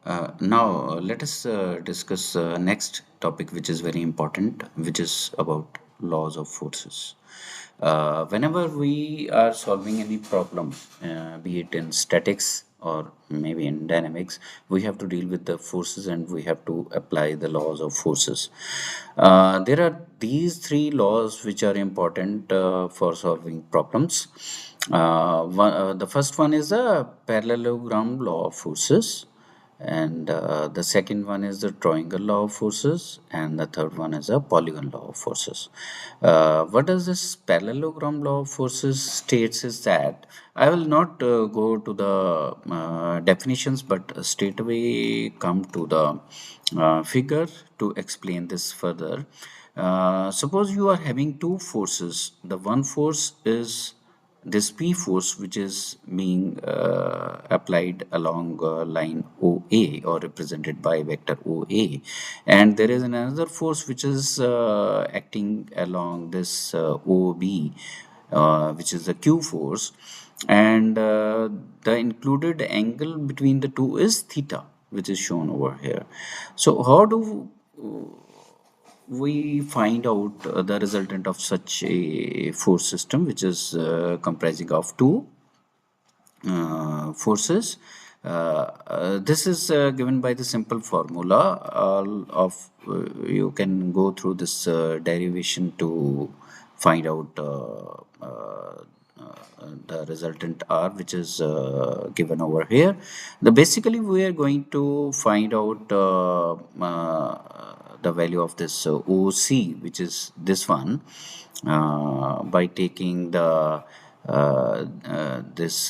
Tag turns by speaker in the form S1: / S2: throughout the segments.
S1: Now let us discuss next topic, which is very important, which is about laws of forces. Whenever we are solving any problem, be it in statics or maybe in dynamics, we have to deal with the forces and we have to apply the laws of forces. There are these three laws which are important for solving problems. The first one is the parallelogram law of forces, and the second one is the triangle law of forces, and the third one is a polygon law of forces. What does this parallelogram law of forces states is that I will not go to the definitions, but straight away come to the figure to explain this further. Suppose you are having two forces. The one force is this P force, which is being applied along line OA, or represented by vector OA, and there is another force which is acting along this OB, which is the Q force, and the included angle between the two is theta, which is shown over here. So how do we find out the resultant of such a force system, which is comprising of two forces? This is given by the simple formula. All of you can go through this derivation to find out the resultant R, which is given over here. Basically we are going to find out the value of this OC, which is this one, by taking the this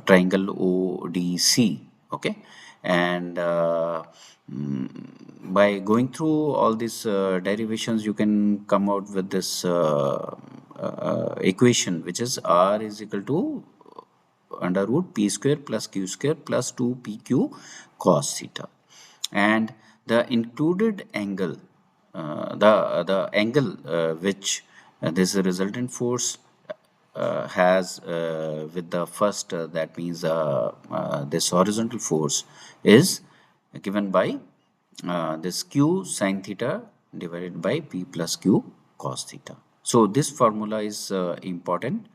S1: triangle ODC. Okay, and by going through all these derivations, you can come out with this equation, which is R is equal to under root p square plus q square plus 2pq cos theta, and the included angle, the angle which this resultant force has with the first, that means this horizontal force, is given by this q sine theta divided by p plus q cos theta. So this formula is important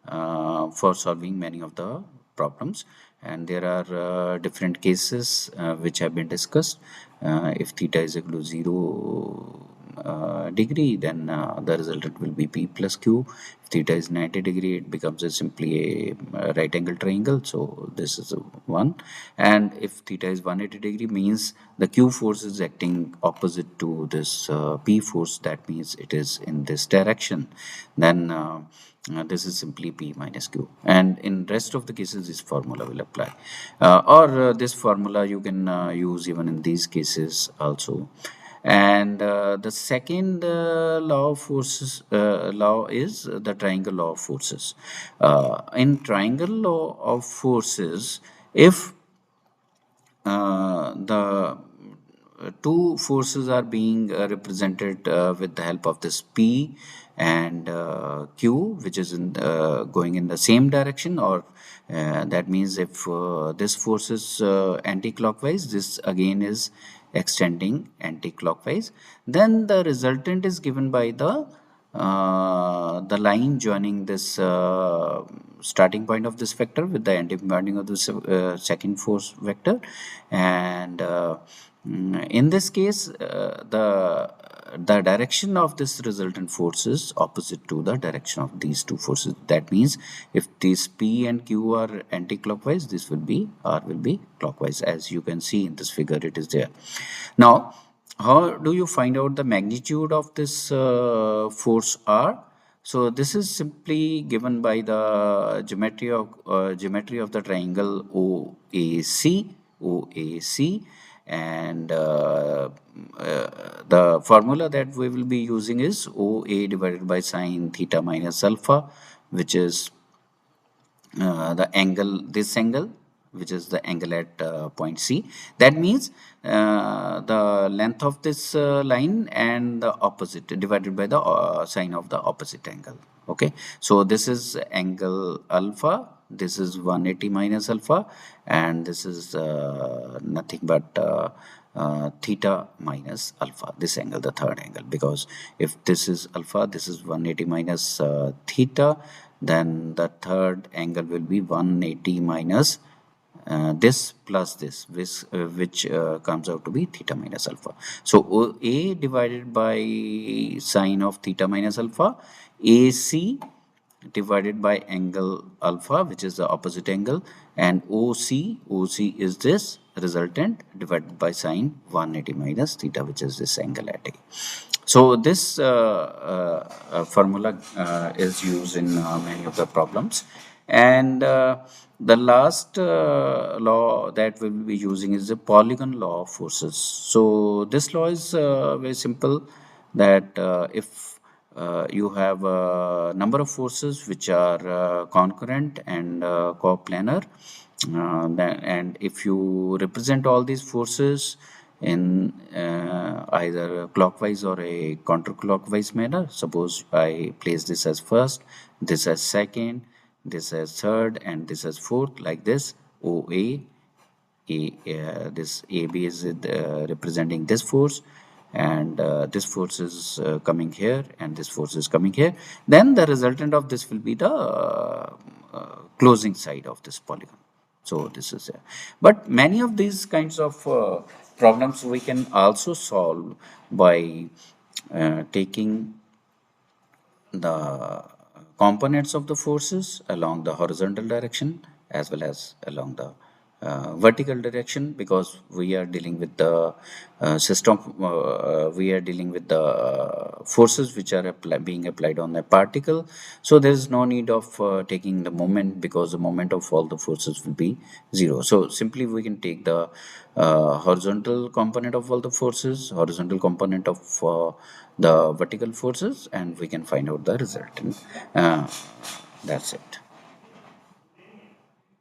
S1: for solving many of the problems, and there are different cases which have been discussed. If theta is equal to 0 degree, then the resultant will be p plus q. If theta is 90 degree, it becomes simply a right angle triangle, so this is one. And if theta is 180 degree, means the q force is acting opposite to this p force, that means it is in this direction. Then this is simply p minus q, and in rest of the cases this formula will apply, or this formula you can use even in these cases also. And the second law of forces law is the triangle law of forces. In triangle law of forces, if the two forces are being represented with the help of this P and Q, which is going in the same direction, or that means if this force is anti-clockwise, this again is extending anti-clockwise, then the resultant is given by the line joining this starting point of this vector with the ending point of this second force vector. And in this case, the direction of this resultant force is opposite to the direction of these two forces. That means if these P and Q are anti-clockwise, this will be R will be clockwise, as you can see in this figure it is there. Now how do you find out the magnitude of this force R? So this is simply given by the geometry of the triangle OAC. OAC, and the formula that we will be using is OA divided by sine theta minus alpha, which is the angle, this angle, which is the angle at point C. That means the length of this line and the opposite divided by the sine of the opposite angle. Okay, so this is angle alpha, this is 180 minus alpha, and this is nothing but theta minus alpha, this angle, the third angle, because if this is alpha, this is 180 minus theta, then the third angle will be 180 minus this plus this, which comes out to be theta minus alpha. So A divided by sine of theta minus alpha, AC divided by angle alpha, which is the opposite angle, and OC is this resultant divided by sine 180 minus theta, which is this angle at A. So this formula is used in many of the problems. And the last law that we will be using is the polygon law of forces. So this law is very simple, that if you have a number of forces which are concurrent and coplanar, and if you represent all these forces in either clockwise or a counterclockwise manner, suppose I place this as first, this as second, this as third, and this as fourth, like this. OA, this AB is representing this force, and this force is coming here, and this force is coming here, then the resultant of this will be the closing side of this polygon. So this is but many of these kinds of problems we can also solve by taking the components of the forces along the horizontal direction as well as along the vertical direction, because we are dealing with the we are dealing with the forces which are being applied on a particle. So there is no need of taking the moment, because the moment of all the forces will be zero. So simply we can take the horizontal component of all the forces, horizontal component of the vertical forces, and we can find out the result. That's it.